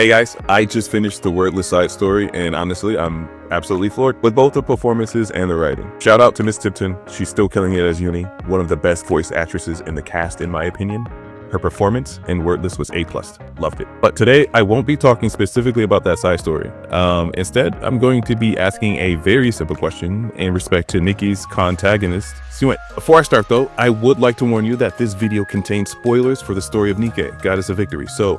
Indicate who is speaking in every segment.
Speaker 1: Hey guys, I just finished the wordless side story, and honestly, I'm absolutely floored with both the performances and the writing. Shout out to Miss Tipton, she's still killing it as Uni, one of the best voice actresses in the cast in my opinion. Her performance in Wordless was A+, loved it. But today, I won't be talking specifically about that side story. Instead, I'm going to be asking a very simple question in respect to Nikke's contagonist, Syuen. Before I start though, I would like to warn you that this video contains spoilers for the story of Nikke, Goddess of Victory. So,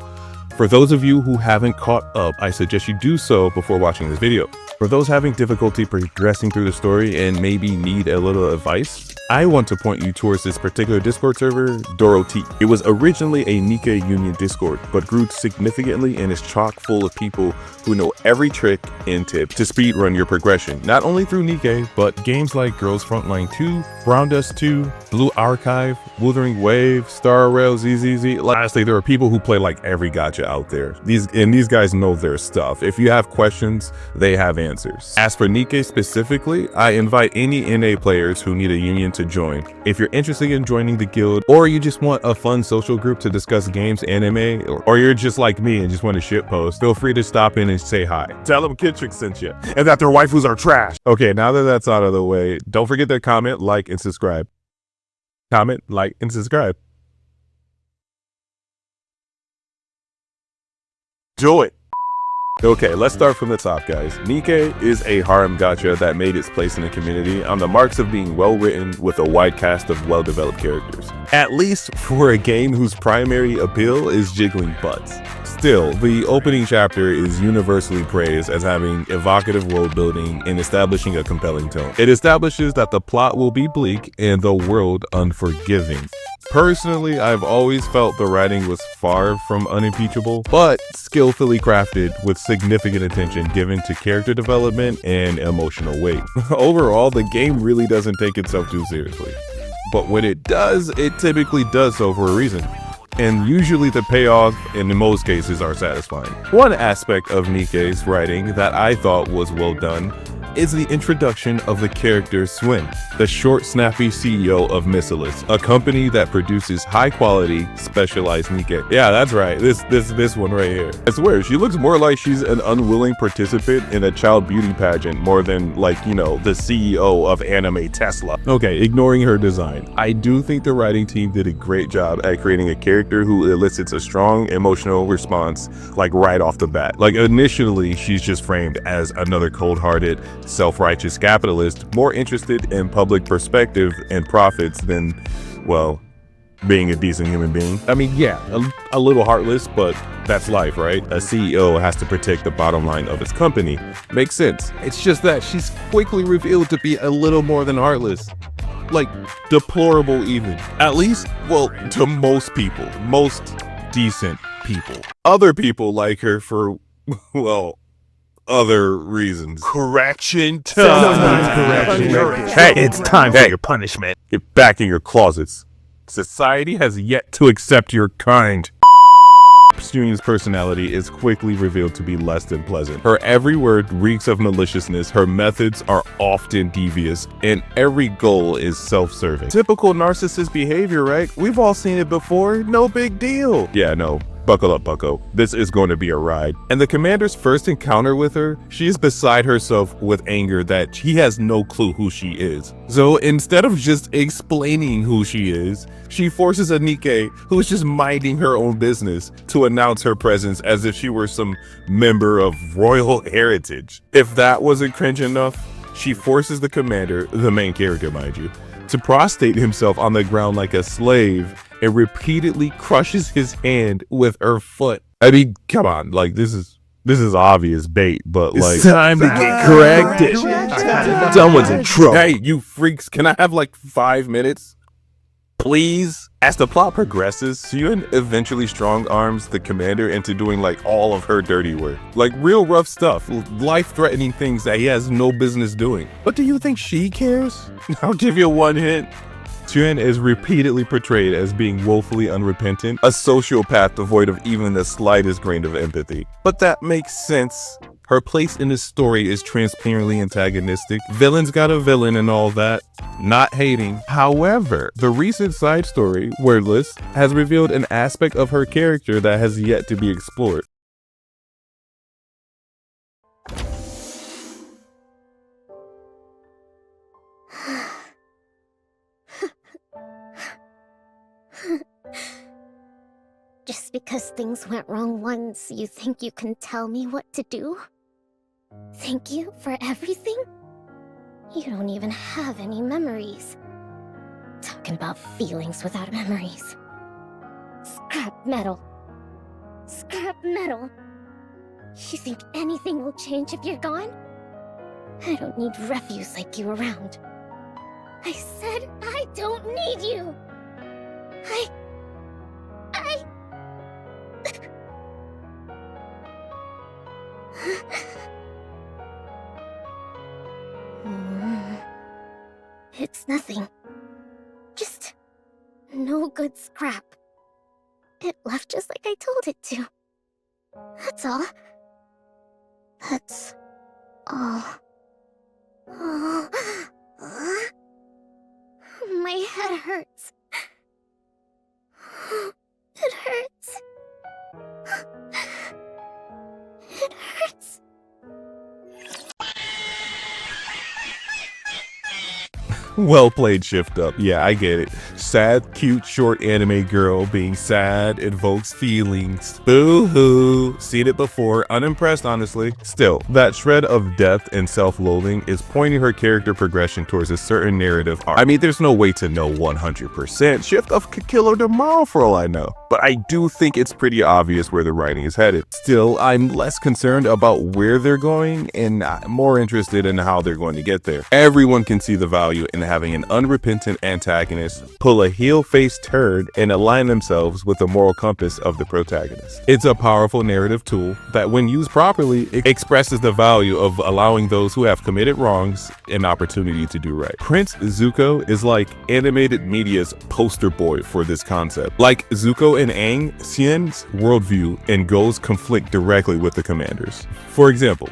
Speaker 1: for those of you who haven't caught up, I suggest you do so before watching this video. For those having difficulty progressing through the story and maybe need a little advice, I want to point you towards this particular Discord server, Doroti. It was originally a Nikke Union Discord, but grew significantly and is chock full of people who know every trick and tip to speedrun your progression, not only through Nikke, but games like Girls Frontline 2, Brown Dust 2, Blue Archive, Wuthering Wave, Star Rail, ZZZ. Lastly, there are people who play like every gacha out there. These guys know their stuff. If you have questions, they have answers. As for Nikke specifically, I invite any NA players who need a union to join. If you're interested in joining the guild, or you just want a fun social group to discuss games, anime, or you're just like me and just want to shitpost, feel free to stop in and say hi. Tell them Kittrick sent you, and that their waifus are trash. Okay, now that that's out of the way, don't forget to comment, like, and subscribe. Comment, like, and subscribe. Do it. Okay, let's start from the top, guys. Nikke is a harem gacha that made its place in the community on the marks of being well written with a wide cast of well-developed characters. At least for a game whose primary appeal is jiggling butts. Still, the opening chapter is universally praised as having evocative world building and establishing a compelling tone. It establishes that the plot will be bleak and the world unforgiving. Personally, I've always felt the writing was far from unimpeachable, but skillfully crafted with significant attention given to character development and emotional weight. Overall, the game really doesn't take itself too seriously. But when it does, it typically does so for a reason. And usually the payoff, in most cases, are satisfying. One aspect of Nikke's writing that I thought was well done is the introduction of the character Syuen, the short, snappy CEO of Missilis, a company that produces high-quality, specialized Nikke. Yeah, that's right. This one right here. I swear, she looks more like she's an unwilling participant in a child beauty pageant more than like, you know, the CEO of Anime Tesla. Okay, ignoring her design, I do think the writing team did a great job at creating a character who elicits a strong emotional response, like right off the bat. Like initially, she's just framed as another cold-hearted, self-righteous capitalist, more interested in public perspective and profits than, well, being a decent human being. I mean, yeah, a little heartless, but that's life, right? A CEO has to protect the bottom line of his company. Makes sense. It's just that she's quickly revealed to be a little more than heartless. Like, deplorable even. At least, well, to most people. Most decent people. Other people like her for, well, other reasons. Correction time.
Speaker 2: Hey, it's time for your punishment.
Speaker 1: Get back in your closets. Society has yet to accept your kind. Syuen's personality is quickly revealed to be less than pleasant. Her every word reeks of maliciousness, her methods are often devious, and every goal is self-serving. Typical narcissist behavior, right? We've all seen it before, no big deal. Yeah, no. Buckle up, bucko. This is going to be a ride. And the commander's first encounter with her, she is beside herself with anger that he has no clue who she is. So instead of just explaining who she is, she forces a Nikke who is just minding her own business to announce her presence as if she were some member of royal heritage. If that wasn't cringe enough, she forces the commander, the main character mind you, to prostrate himself on the ground like a slave and repeatedly crushes his hand with her foot. I mean, come on, like this is obvious bait, but like
Speaker 2: it's time to get corrected. Someone's in trouble.
Speaker 1: Hey, you freaks, can I have like 5 minutes? Please? As the plot progresses, Syuen eventually strong arms the commander into doing like all of her dirty work. Like real rough stuff, life-threatening things that he has no business doing. But do you think she cares? I'll give you one hint. Syuen is repeatedly portrayed as being woefully unrepentant, a sociopath devoid of even the slightest grain of empathy. But that makes sense. Her place in the story is transparently antagonistic. Villains got a villain and all that. Not hating. However, the recent side story, Wordless, has revealed an aspect of her character that has yet to be explored.
Speaker 3: Just because things went wrong once, you think you can tell me what to do? Thank you for everything? You don't even have any memories. Talking about feelings without memories. Scrap metal. Scrap metal. You think anything will change if you're gone? I don't need refuse like you around. I said I don't need you! I... It's nothing. Just no good scrap. It left just like I told it to. That's all. That's all. Oh. My head hurts. It hurts. It hurts.
Speaker 1: Well played, Shift Up. Yeah, I get it. Sad, cute, short anime girl being sad invokes feelings. Boo-hoo. Seen it before. Unimpressed, honestly. Still, that shred of depth and self-loathing is pointing her character progression towards a certain narrative arc. I mean, there's no way to know 100%. Shift Up could kill her tomorrow for all I know. But I do think it's pretty obvious where the writing is headed. Still, I'm less concerned about where they're going and more interested in how they're going to get there. Everyone can see the value in having an unrepentant antagonist pull a heel-faced turd and align themselves with the moral compass of the protagonist. It's a powerful narrative tool that, when used properly, it expresses the value of allowing those who have committed wrongs an opportunity to do right. Prince Zuko is like animated media's poster boy for this concept. Like Zuko and Aang, Syuen's worldview and goals conflict directly with the commander's. For example,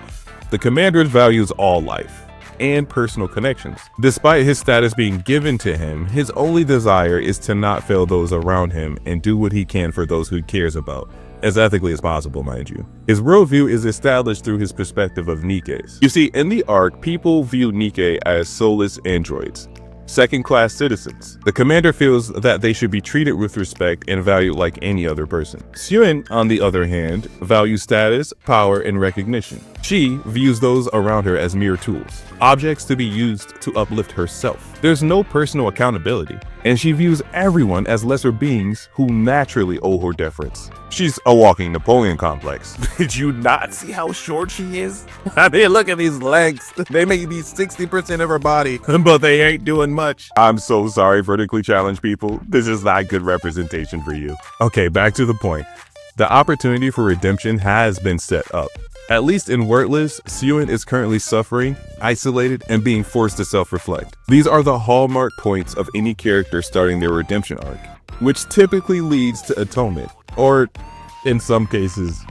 Speaker 1: the commander values all life and personal connections. Despite his status being given to him, his only desire is to not fail those around him and do what he can for those who he cares about, as ethically as possible, mind you. His worldview is established through his perspective of Nikkes. You see, in the arc, people view Nikke as soulless androids, second-class citizens. The commander feels that they should be treated with respect and valued like any other person. Syuen, on the other hand, values status, power, and recognition. She views those around her as mere tools, objects to be used to uplift herself. There's no personal accountability, and she views everyone as lesser beings who naturally owe her deference. She's a walking Napoleon complex. Did you not see how short she is? I mean, look at these legs. They may be 60% of her body, but they ain't doing much. I'm so sorry, vertically challenged people. This is not good representation for you. Okay, back to the point. The opportunity for redemption has been set up. At least in Wordless, Syuen is currently suffering, isolated, and being forced to self-reflect. These are the hallmark points of any character starting their redemption arc, which typically leads to atonement, or in some cases,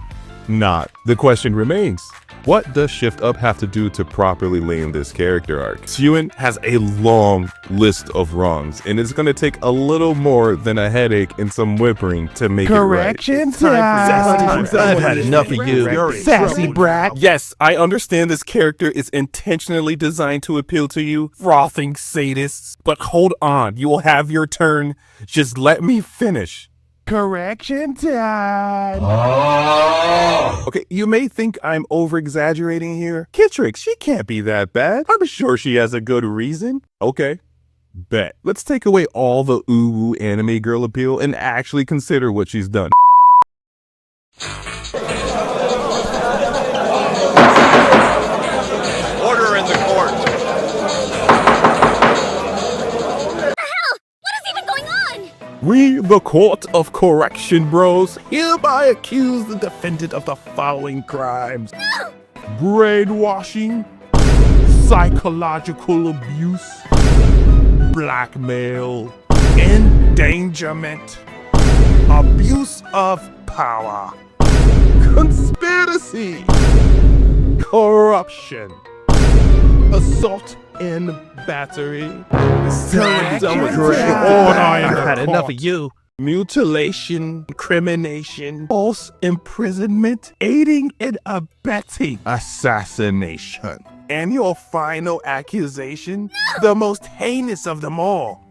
Speaker 1: not. The question remains, what does Shift Up have to do to properly land this character arc? Syuen has a long list of wrongs, and it's gonna take a little more than a headache and some whimpering to make
Speaker 2: Correction
Speaker 1: it right.
Speaker 2: time. I've had enough of you, sassy brat.
Speaker 1: Yes, I understand this character is intentionally designed to appeal to you, frothing sadists, but hold on, you will have your turn. Just let me finish.
Speaker 2: Correction time.
Speaker 1: Okay, you may think I'm over-exaggerating here. Kittrick, she can't be that bad. I'm sure she has a good reason. Okay, bet. Let's take away all the ooh-woo anime girl appeal and actually consider what she's done.
Speaker 4: Order in the court.
Speaker 1: We, the Court of Correction Bros, hereby accuse the defendant of the following crimes.
Speaker 3: No!
Speaker 1: Brainwashing, psychological abuse, blackmail, endangerment, abuse of power, conspiracy, corruption, assault and battery.
Speaker 2: I've had enough of you.
Speaker 1: Mutilation, incrimination, false imprisonment, aiding and abetting, assassination. And your final accusation, the most heinous of them all,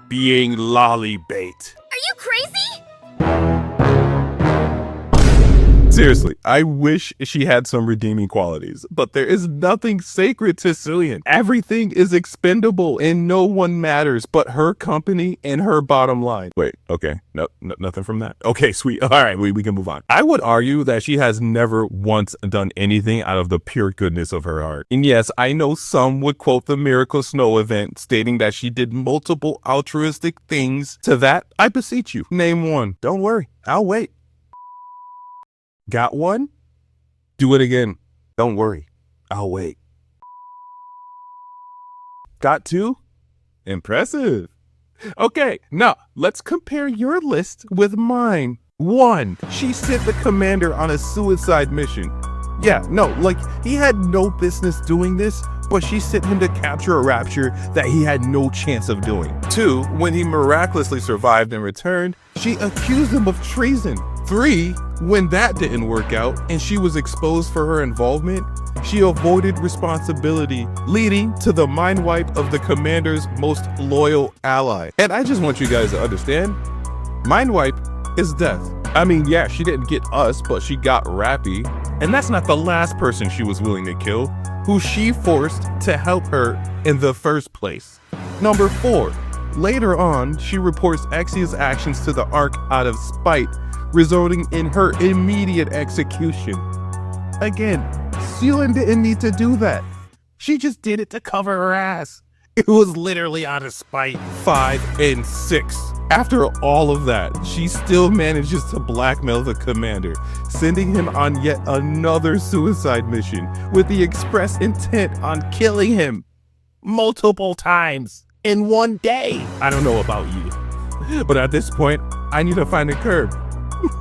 Speaker 1: being lolly bait.
Speaker 3: Are you crazy?
Speaker 1: Seriously, I wish she had some redeeming qualities, but there is nothing sacred to Syuen. Everything is expendable and no one matters but her company and her bottom line. Wait, okay, no, nothing from that. Okay, sweet. All right, we can move on. I would argue that she has never once done anything out of the pure goodness of her heart. And yes, I know some would quote the Miracle Snow event stating that she did multiple altruistic things. To that, I beseech you, name one. Don't worry, I'll wait. Got one? Do it again. Don't worry, I'll wait. Got two? Impressive. Okay, now let's compare your list with mine. 1. She sent the commander on a suicide mission. Yeah, no, like, he had no business doing this, but she sent him to capture a rapture that he had no chance of doing. 2. When he miraculously survived and returned, she accused him of treason. 3. When that didn't work out and she was exposed for her involvement, she avoided responsibility, leading to the mind wipe of the commander's most loyal ally. And I just want you guys to understand, mind wipe is death. I mean, yeah, she didn't get us, but she got Rappy. And that's not the last person she was willing to kill, who she forced to help her in the first place. Number 4, later on, she reports Exia's actions to the Ark out of spite, resulting in her immediate execution. Again, Syuen didn't need to do that. She just did it to cover her ass. It was literally out of spite. 5 and 6. After all of that, she still manages to blackmail the commander, sending him on yet another suicide mission with the express intent on killing him multiple times in one day. I don't know about you, but at this point, I need to find a curb.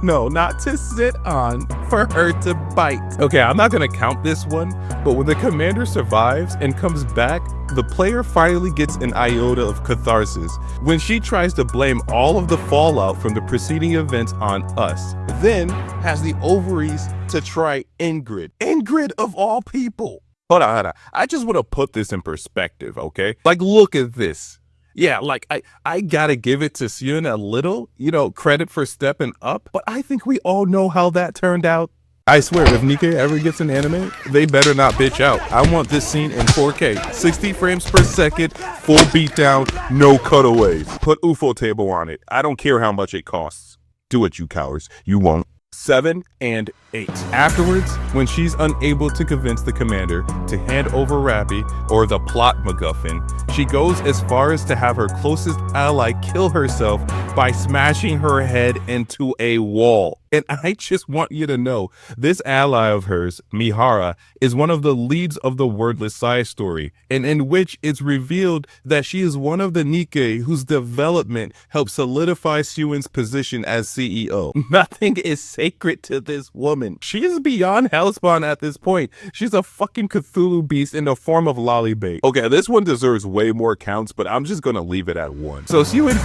Speaker 1: No, not to sit on, for her to bite. Okay, I'm not gonna count this one, but when the commander survives and comes back, the player finally gets an iota of catharsis when she tries to blame all of the fallout from the preceding events on us, then has the ovaries to try Ingrid. Ingrid of all people. Hold on. I just want to put this in perspective, okay? Like, look at this. Yeah, like, I gotta give it to Syuen a little, credit for stepping up, but I think we all know how that turned out. I swear, if Nikke ever gets an anime, they better not bitch out. I want this scene in 4K, 60 frames per second, full beatdown, no cutaways. Put UFO table on it. I don't care how much it costs. Do it, you cowards. You won't. 7 and 8. Afterwards, when she's unable to convince the commander to hand over Rappy or the plot MacGuffin, she goes as far as to have her closest ally kill herself by smashing her head into a wall. And I just want you to know, this ally of hers, Mihara, is one of the leads of the wordless side story, and in which it's revealed that she is one of the Nikke whose development helped solidify Syuen's position as CEO. Nothing is sacred to this woman. She is beyond Hellspawn at this point. She's a fucking Cthulhu beast in the form of lollybait. Okay, this one deserves way more counts, but I'm just gonna leave it at 1. So Syuen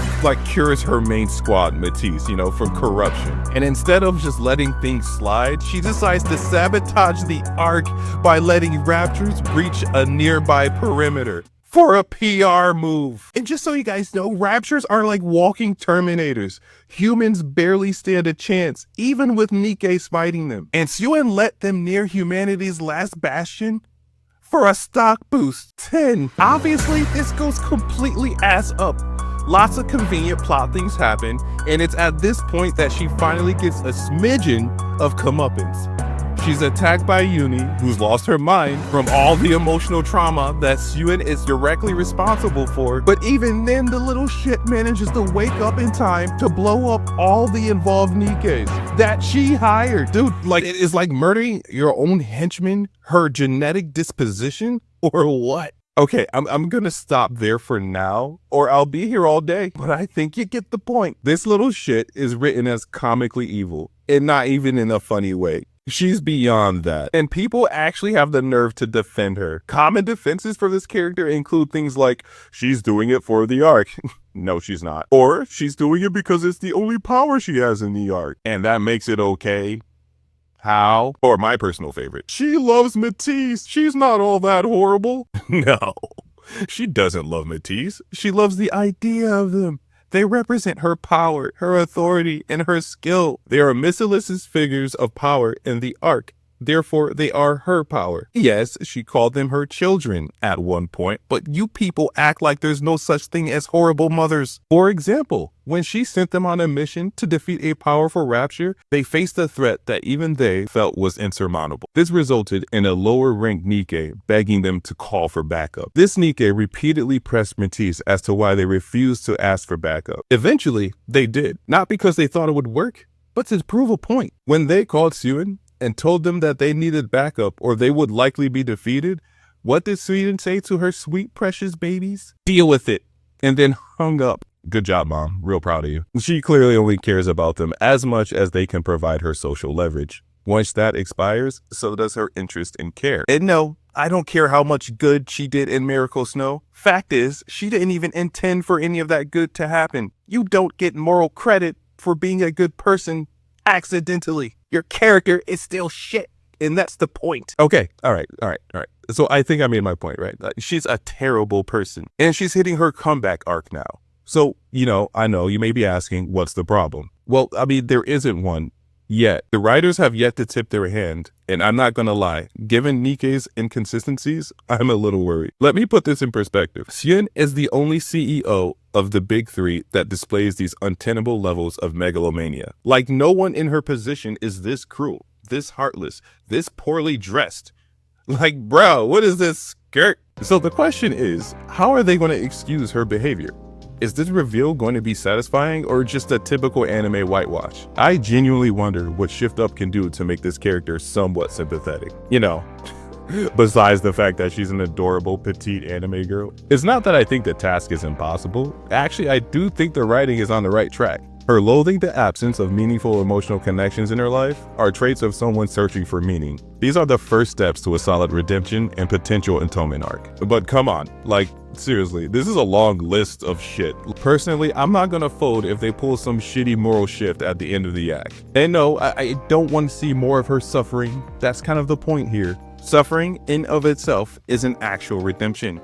Speaker 1: cures her main squad, Matisse, from corruption. And instead of just letting things slide, she decides to sabotage the Ark by letting Raptors breach a nearby perimeter for a PR move. And just so you guys know, Raptors are like walking Terminators. Humans barely stand a chance, even with Nikkes fighting them. And Syuen let them near humanity's last bastion for a stock boost. 10. Obviously, this goes completely ass up. Lots of convenient plot things happen, and it's at this point that she finally gets a smidgen of comeuppance. She's attacked by Uni, who's lost her mind from all the emotional trauma that Syuen is directly responsible for. But even then, the little shit manages to wake up in time to blow up all the involved Nikkes that she hired. Dude, it is like murdering your own henchman, her genetic disposition, or what? Okay, I'm gonna stop there for now, or I'll be here all day, but I think you get the point. This little shit is written as comically evil, and not even in a funny way. She's beyond that, and people actually have the nerve to defend her. Common defenses for this character include things like, she's doing it for the Ark. No, she's not. Or, she's doing it because it's the only power she has in the Ark, and that makes it okay. How? Or my personal favorite, she loves Matisse. She's not all that horrible. No, she doesn't love Matisse. She loves the idea of them. They represent her power, her authority, and her skill. They are Missilis' figures of power in the arc. Therefore, they are her power. Yes, she called them her children at one point, but you people act like there's no such thing as horrible mothers. For example, when she sent them on a mission to defeat a powerful rapture, they faced a threat that even they felt was insurmountable. This resulted in a lower-ranked Nikke begging them to call for backup. This Nikke repeatedly pressed Matisse as to why they refused to ask for backup. Eventually, they did, not because they thought it would work, but to prove a point. When they called Syuen and told them that they needed backup or they would likely be defeated, what did Syuen say to her sweet, precious babies? Deal with it. And then hung up. Good job, Mom. Real proud of you. She clearly only cares about them as much as they can provide her social leverage. Once that expires, so does her interest and care. And no, I don't care how much good she did in Miracle Snow. Fact is, she didn't even intend for any of that good to happen. You don't get moral credit for being a good person accidentally. Your character is still shit, and that's the point. Okay, all right. So I think I made my point, right? She's a terrible person, and she's hitting her comeback arc now. So, I know you may be asking, what's the problem? Well, I mean, there isn't one yet. The writers have yet to tip their hand, and I'm not gonna lie, given Nikke's inconsistencies, I'm a little worried. Let me put this in perspective. Syuen is the only CEO of the big three that displays these untenable levels of megalomania. Like, no one in her position is this cruel, this heartless, this poorly dressed. Like, bro, what is this skirt? So the question is, how are they going to excuse her behavior? Is this reveal going to be satisfying or just a typical anime whitewash? I genuinely wonder what Shift Up can do to make this character somewhat sympathetic. Besides the fact that she's an adorable petite anime girl. It's not that I think the task is impossible. Actually, I do think the writing is on the right track. Her loathing the absence of meaningful emotional connections in her life are traits of someone searching for meaning. These are the first steps to a solid redemption and potential atonement arc. But come on, seriously, this is a long list of shit. Personally, I'm not gonna fold if they pull some shitty moral shift at the end of the act. And no, I don't want to see more of her suffering. That's kind of the point here. Suffering in of itself isn't actual redemption.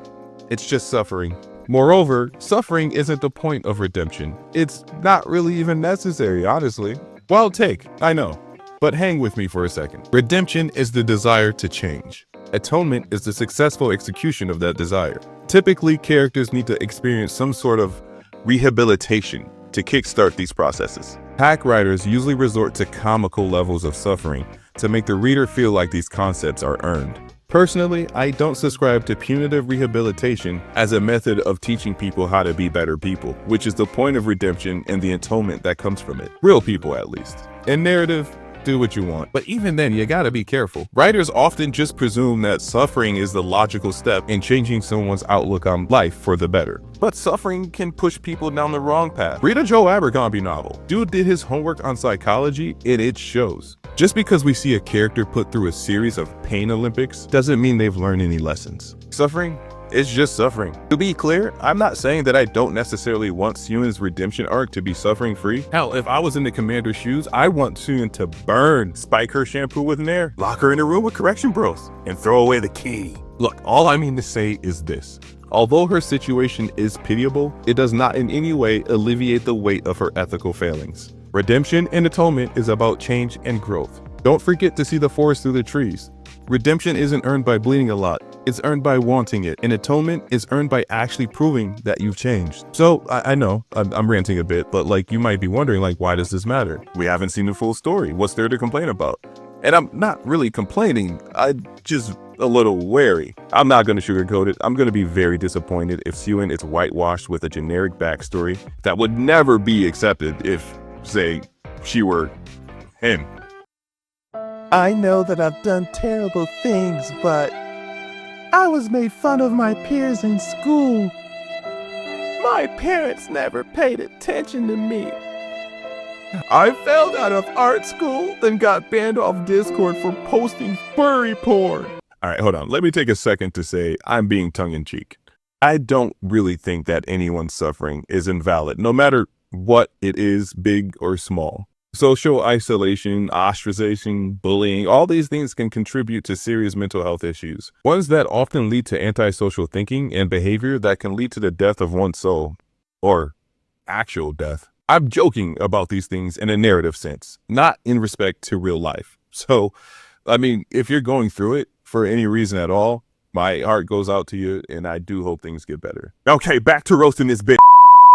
Speaker 1: It's just suffering. Moreover, suffering isn't the point of redemption. It's not really even necessary, honestly. Wild take, I know. But hang with me for a second. Redemption is the desire to change. Atonement is the successful execution of that desire. Typically, characters need to experience some sort of rehabilitation to kickstart these processes. Hack writers usually resort to comical levels of suffering to make the reader feel like these concepts are earned. Personally, I don't subscribe to punitive rehabilitation as a method of teaching people how to be better people, which is the point of redemption and the atonement that comes from it. Real people, at least. In narrative, do what you want. But even then, you gotta be careful. Writers often just presume that suffering is the logical step in changing someone's outlook on life for the better. But suffering can push people down the wrong path. Read a Joe Abercrombie novel. Dude did his homework on psychology, and it shows. Just because we see a character put through a series of pain Olympics doesn't mean they've learned any lessons. Suffering is just suffering. To be clear, I'm not saying that I don't necessarily want Syuen's redemption arc to be suffering-free. Hell, if I was in the commander's shoes, I want Syuen to burn, spike her shampoo with Nair, lock her in a room with correction bros, and throw away the key. Look, all I mean to say is this. Although her situation is pitiable, it does not in any way alleviate the weight of her ethical failings. Redemption and atonement is about change and growth. Don't forget to see the forest through the trees. Redemption isn't earned by bleeding a lot. It's earned by wanting it. And atonement is earned by actually proving that you've changed. So I know I'm ranting a bit, but you might be wondering, why does this matter? We haven't seen the full story. What's there to complain about? And I'm not really complaining. I'm just a little wary. I'm not going to sugarcoat it. I'm going to be very disappointed if Syuen is whitewashed with a generic backstory that would never be accepted if, say, she were him. I know that I've done terrible things, but I was made fun of my peers in school. My parents never paid attention to me. I failed out of art school, then got banned off Discord for posting furry porn. All right, hold on. Let me take a second to say I'm being tongue-in-cheek. I don't really think that anyone's suffering is invalid, no matter what it is, big or small. Social isolation, ostracization, bullying, all these things can contribute to serious mental health issues. Ones that often lead to antisocial thinking and behavior that can lead to the death of one's soul. Or actual death. I'm joking about these things in a narrative sense, not in respect to real life. So, I mean, if you're going through it for any reason at all, my heart goes out to you, and I do hope things get better. Okay, back to roasting this bitch.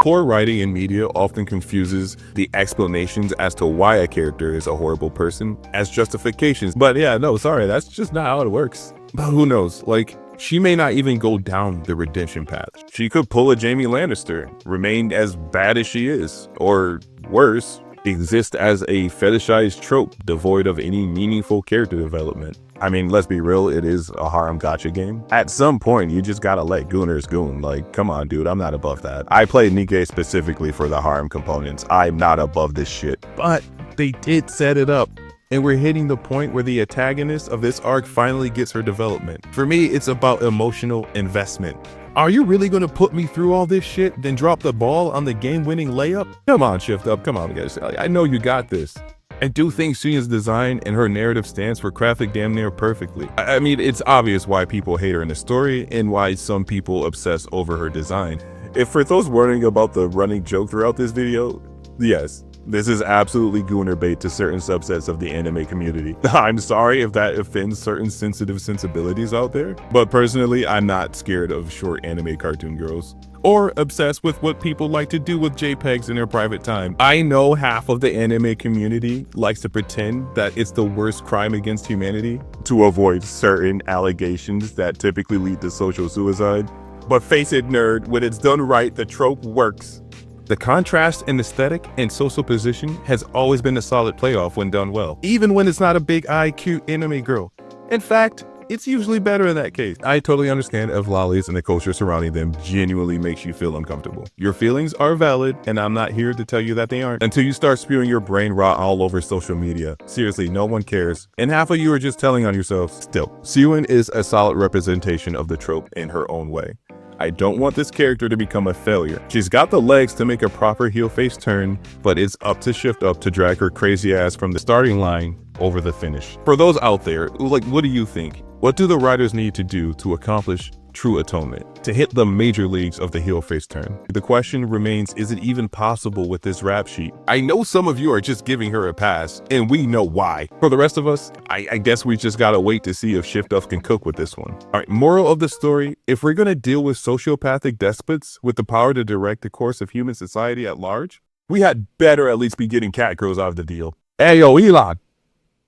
Speaker 1: Poor writing in media often confuses the explanations as to why a character is a horrible person as justifications. But yeah, no, sorry, that's just not how it works. But who knows? Like, she may not even go down the redemption path. She could pull a Jaime Lannister, remain as bad as she is, or worse, exist as a fetishized trope devoid of any meaningful character development. I mean, let's be real, it is a harem gacha game. At some point, you just gotta let gooners goon. Like, come on, dude, I'm not above that. I played Nikke specifically for the harem components. I'm not above this shit. But they did set it up, and we're hitting the point where the antagonist of this arc finally gets her development. For me, it's about emotional investment. Are you really gonna put me through all this shit, then drop the ball on the game-winning layup? Come on, Shift Up, come on, guys. I know you got this. I do think Syuen's design and her narrative stance were crafted damn near perfectly. I mean, it's obvious why people hate her in the story and why some people obsess over her design. If for those wondering about the running joke throughout this video, yes, this is absolutely gooner bait to certain subsets of the anime community. I'm sorry if that offends certain sensitive sensibilities out there, but personally, I'm not scared of short anime cartoon girls or obsessed with what people like to do with JPEGs in their private time. I know half of the anime community likes to pretend that it's the worst crime against humanity to avoid certain allegations that typically lead to social suicide. But face it, nerd, when it's done right, the trope works. The contrast in aesthetic and social position has always been a solid playoff when done well, even when it's not a big eye cute anime girl. In fact, it's usually better in that case. I totally understand if lollies and the culture surrounding them genuinely makes you feel uncomfortable. Your feelings are valid, and I'm not here to tell you that they aren't until you start spewing your brain rot all over social media. Seriously, no one cares. And half of you are just telling on yourselves. Still, Syuen is a solid representation of the trope in her own way. I don't want this character to become a failure. She's got the legs to make a proper heel face turn, but it's up to Shift Up to drag her crazy ass from the starting line over the finish. For those out there, like, what do you think? What do the writers need to do to accomplish true atonement, to hit the major leagues of the heel face turn? The question remains, is it even possible with this rap sheet? I know some of you are just giving her a pass, and we know why. For the rest of us, I guess we just gotta wait to see if Shift Up can cook with this one. All right, moral of the story, if we're gonna deal with sociopathic despots with the power to direct the course of human society at large, we had better at least be getting cat girls out of the deal. Hey yo, Elon,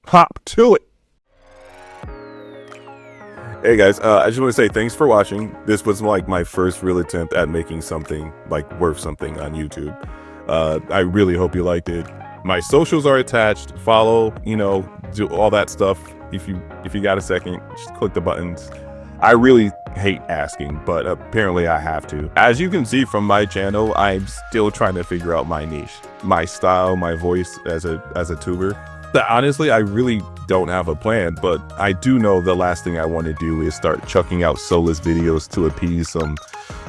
Speaker 1: hop to it. Hey guys, I just want to say thanks for watching. This was like my first real attempt at making something like worth something on YouTube. I really hope you liked it. My socials are attached. Follow, you know, do all that stuff. If you got a second, just click the buttons. I really hate asking, but apparently I have to. As you can see from my channel, I'm still trying to figure out my niche, my style, my voice as a tuber. But honestly, I really don't have a plan, but I do know the last thing I want to do is start chucking out soulless videos to appease some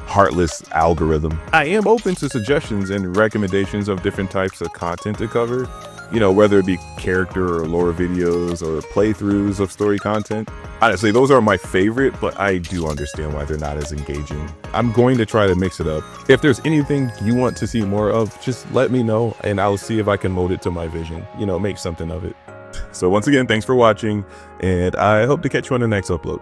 Speaker 1: heartless algorithm. I am open to suggestions and recommendations of different types of content to cover, you know, whether it be character or lore videos or playthroughs of story content. Honestly, those are my favorite, but I do understand why they're not as engaging. I'm going to try to mix it up. If there's anything you want to see more of, just let me know and I'll see if I can mold it to my vision, you know, make something of it. So once again, thanks for watching, and I hope to catch you on the next upload.